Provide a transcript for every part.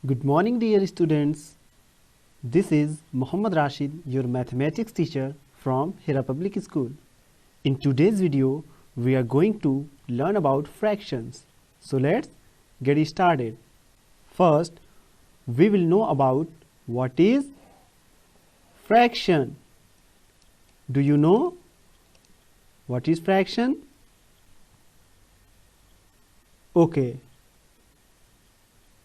Good morning, dear students. This is Muhammad Rashid, your mathematics teacher from Hira Public School. In today's video, we are going to learn about fractions. So let's get started. First, we will know about what is fraction. Do you know what is fraction? Okay.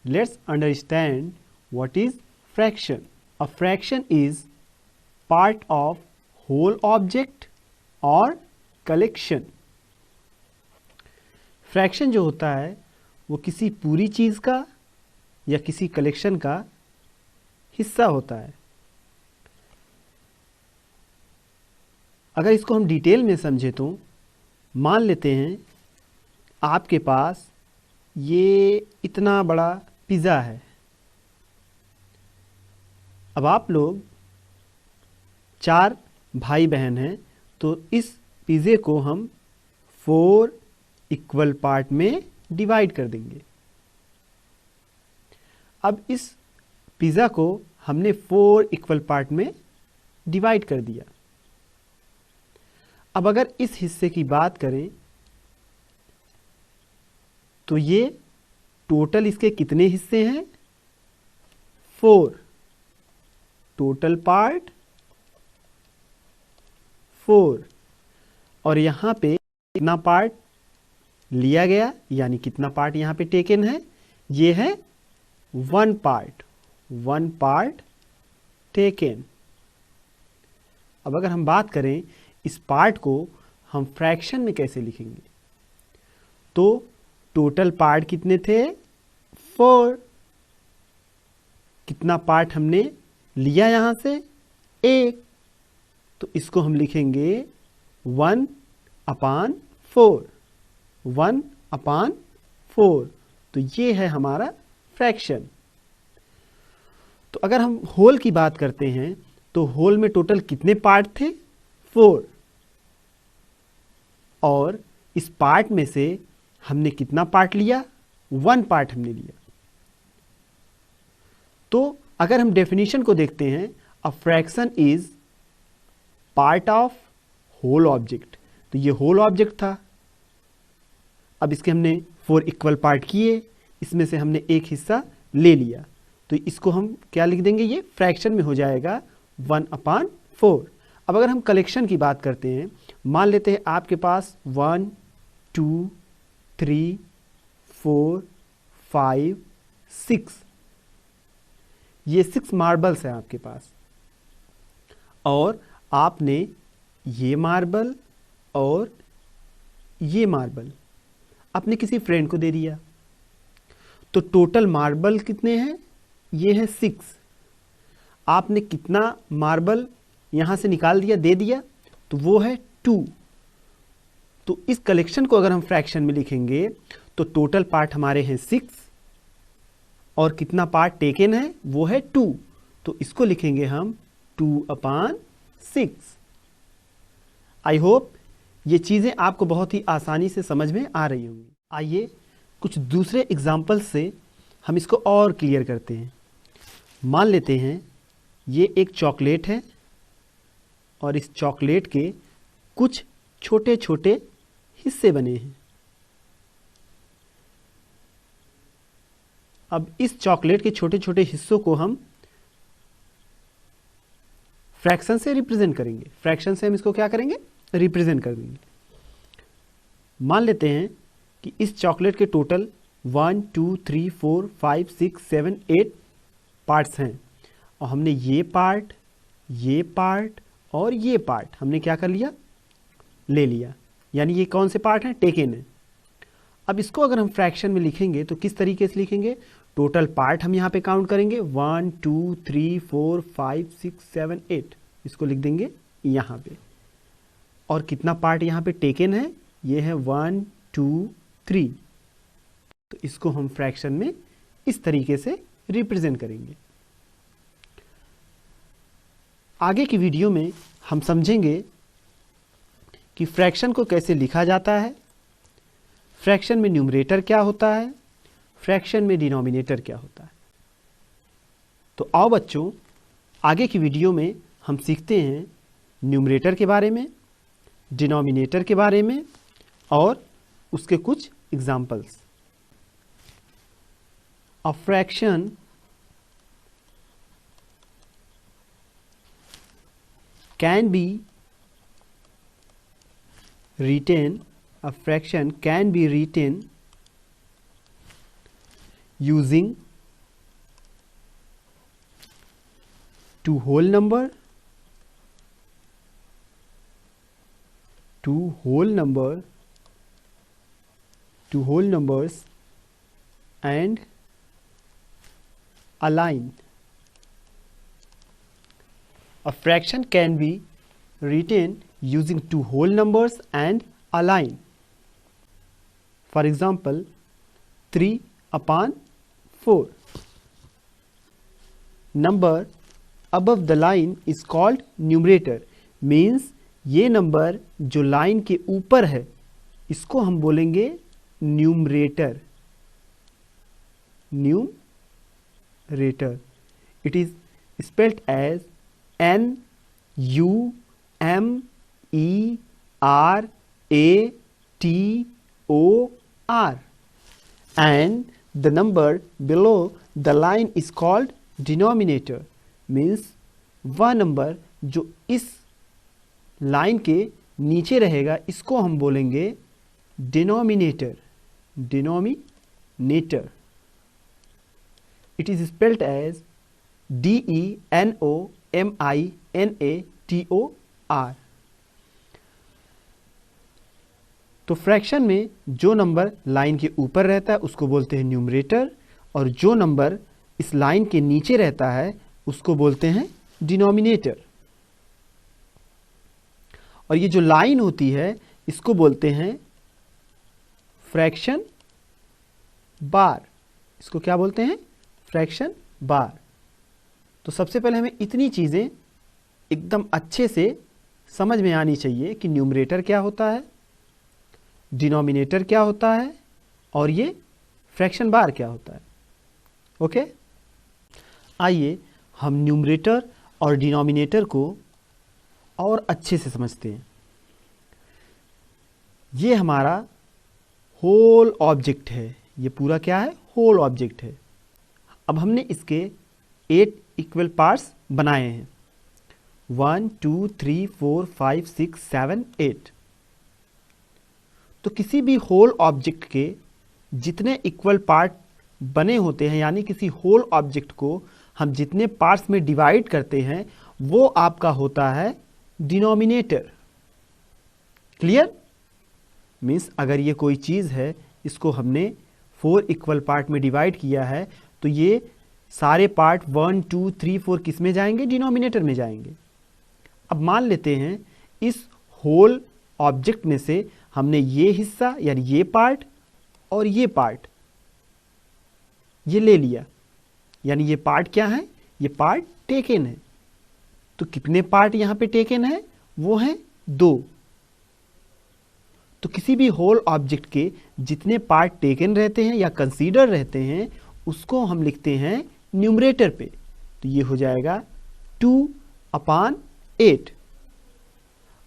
Let's understand what is fraction. A fraction is part of whole object or collection. Fraction जो होता है वो किसी पूरी चीज़ का या किसी collection का हिस्सा होता है. अगर इसको हम डिटेल में समझें तो मान लेते हैं आपके पास ये इतना बड़ा पिज़्ज़ा है. अब आप लोग 4 भाई बहन हैं तो इस पिज़्ज़े को हम 4 इक्वल पार्ट में डिवाइड कर देंगे. अब इस पिज़्ज़ा को हमने 4 इक्वल पार्ट में डिवाइड कर दिया. अब अगर इस हिस्से की बात करें तो ये टोटल इसके कितने हिस्से हैं? 4. Total part 4. और यहाँ पे कितना पार्ट लिया गया यानी कितना पार्ट यहाँ पे टेकन है? ये है 1 पार्ट. 1 part taken. अब अगर हम बात करें इस पार्ट को हम फ्रैक्शन में कैसे लिखेंगे तो टोटल पार्ट कितने थे? 4. कितना पार्ट हमने लिया यहां से? 1. तो इसको हम लिखेंगे 1/4. 1/4. तो ये है हमारा फ्रैक्शन. तो अगर हम होल की बात करते हैं तो होल में टोटल कितने पार्ट थे? 4. और इस पार्ट में से हमने कितना पार्ट लिया? 1 पार्ट हमने लिया. तो अगर हम डेफिनेशन को देखते हैं a fraction is part of whole object. तो ये होल ऑब्जेक्ट था. अब इसके हमने 4 इक्वल पार्ट किए, इसमें से हमने एक हिस्सा ले लिया तो इसको हम क्या लिख देंगे? ये फ्रैक्शन में हो जाएगा 1/4. अब अगर हम कलेक्शन की बात करते हैं मान लेते हैं आपके पास 1 2 3 4 5 6 ये 6 मार्बल्स हैं आपके पास. और आपने ये मार्बल और ये मार्बल अपने किसी फ्रेंड को दे दिया. तो टोटल मार्बल कितने हैं? ये है 6. आपने कितना मार्बल यहां से निकाल दिया, दे दिया? तो वो है 2. तो इस कलेक्शन को अगर हम फ्रैक्शन में लिखेंगे तो टोटल पार्ट हमारे हैं 6 और कितना पार्ट टेकन है? वो है 2. तो इसको लिखेंगे हम 2/6. आई होप ये चीज़ें आपको बहुत ही आसानी से समझ में आ रही होंगी. आइए कुछ दूसरे एग्जाम्पल से हम इसको और क्लियर करते हैं. मान लेते हैं ये एक चॉकलेट है और इस चॉकलेट के कुछ छोटे छोटे हिस्से बने हैं. अब इस चॉकलेट के छोटे छोटे हिस्सों को हम फ्रैक्शन से रिप्रेजेंट करेंगे. फ्रैक्शन से हम इसको क्या करेंगे? रिप्रेजेंट कर देंगे. मान लेते हैं कि इस चॉकलेट के टोटल 1 2 3 4 5 6 7 8 पार्ट्स हैं और हमने ये पार्ट और ये पार्ट हमने क्या कर लिया? ले लिया. यानी ये कौन से पार्ट हैं? टेकन है. अब इसको अगर हम फ्रैक्शन में लिखेंगे तो किस तरीके से लिखेंगे? टोटल पार्ट हम यहाँ पे काउंट करेंगे 1 2 3 4 5 6 7 8. इसको लिख देंगे यहाँ पे. और कितना पार्ट यहाँ पे टेकन है? ये है 1 2 3. तो इसको हम फ्रैक्शन में इस तरीके से रिप्रेजेंट करेंगे. आगे की वीडियो में हम समझेंगे कि फ्रैक्शन को कैसे लिखा जाता है, फ्रैक्शन में न्यूमरेटर क्या होता है, फ्रैक्शन में डिनोमिनेटर क्या होता है. तो आओ बच्चों, आगे की वीडियो में हम सीखते हैं न्यूमरेटर के बारे में, डिनोमिनेटर के बारे में और उसके कुछ examples. A fraction can be written, a fraction can be written using two whole numbers and a line. A fraction can be written using two whole numbers and a line. For example, 3/4. Number above the line is called numerator. Means ये number जो line के ऊपर है इसको हम बोलेंगे numerator. Numerator. It is spelled as NUMERATOR and the number below the line is called denominator. Means वह number जो इस लाइन के नीचे रहेगा इसको हम बोलेंगे denominator. Denominator. It is spelled as DENOMINATOR। तो फ्रैक्शन में जो नंबर लाइन के ऊपर रहता है उसको बोलते हैं न्यूमरेटर और जो नंबर इस लाइन के नीचे रहता है उसको बोलते हैं डिनोमिनेटर। और ये जो लाइन होती है इसको बोलते हैं फ्रैक्शन बार। इसको क्या बोलते हैं? फ्रैक्शन बार। तो सबसे पहले हमें इतनी चीज़ें एकदम अच्छे से समझ में आनी चाहिए कि न्यूमरेटर क्या होता है, डिनोमिनेटर क्या होता है और ये फ्रैक्शन बार क्या होता है। ओके, आइए हम न्यूमरेटर और डिनोमिनेटर को और अच्छे से समझते हैं। ये हमारा होल ऑब्जेक्ट है। ये पूरा क्या है? होल ऑब्जेक्ट है। अब हमने इसके 8 इक्वल पार्ट्स बनाए हैं। 1 2 3 4 5 6 7 8। तो किसी भी होल ऑब्जेक्ट के जितने इक्वल पार्ट बने होते हैं, यानी किसी होल ऑब्जेक्ट को हम जितने पार्ट्स में डिवाइड करते हैं वो आपका होता है डिनोमिनेटर। क्लियर? मीन्स अगर ये कोई चीज़ है, इसको हमने 4 इक्वल पार्ट में डिवाइड किया है, तो ये सारे पार्ट 1 2 3 4 किस में जाएंगे? डिनोमिनेटर में जाएंगे। अब मान लेते हैं इस होल ऑब्जेक्ट में से हमने ये हिस्सा यानी ये पार्ट और ये पार्ट ये ले लिया, यानी ये पार्ट क्या है? ये पार्ट टेकन है। तो कितने पार्ट यहां पे टेकन है? वो है 2। तो किसी भी होल ऑब्जेक्ट के जितने पार्ट टेकन रहते हैं या कंसीडर रहते हैं उसको हम लिखते हैं न्यूमरेटर पे। तो ये हो जाएगा 2/8।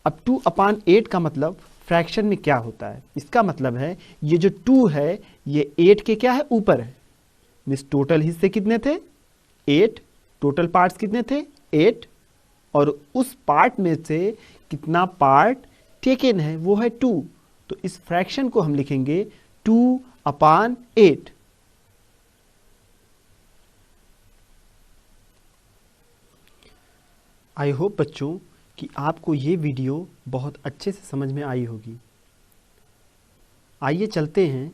अब 2/8 का मतलब फ्रैक्शन में क्या होता है? इसका मतलब है ये जो 2 है ये 8 के क्या है? ऊपर है। मीन्स टोटल हिस्से कितने थे? 8। टोटल पार्ट्स कितने थे? 8। और उस पार्ट में से कितना पार्ट टेकन है? वो है 2। तो इस फ्रैक्शन को हम लिखेंगे 2/8। आई होप बच्चों कि आपको ये वीडियो बहुत अच्छे से समझ में आई होगी। आइए चलते हैं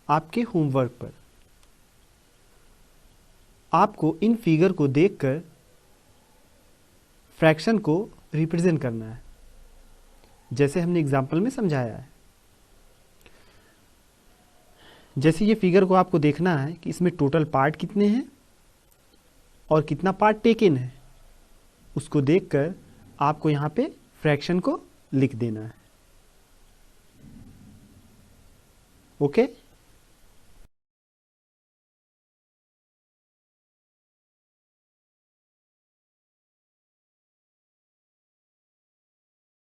आपके होमवर्क पर। आपको इन फिगर को देखकर फ्रैक्शन को रिप्रेजेंट करना है, जैसे हमने एग्जाम्पल में समझाया है। जैसे ये फिगर को आपको देखना है कि इसमें टोटल पार्ट कितने हैं और कितना पार्ट टेकन है, उसको देखकर आपको यहाँ पे फ्रैक्शन को लिख देना है। ओके?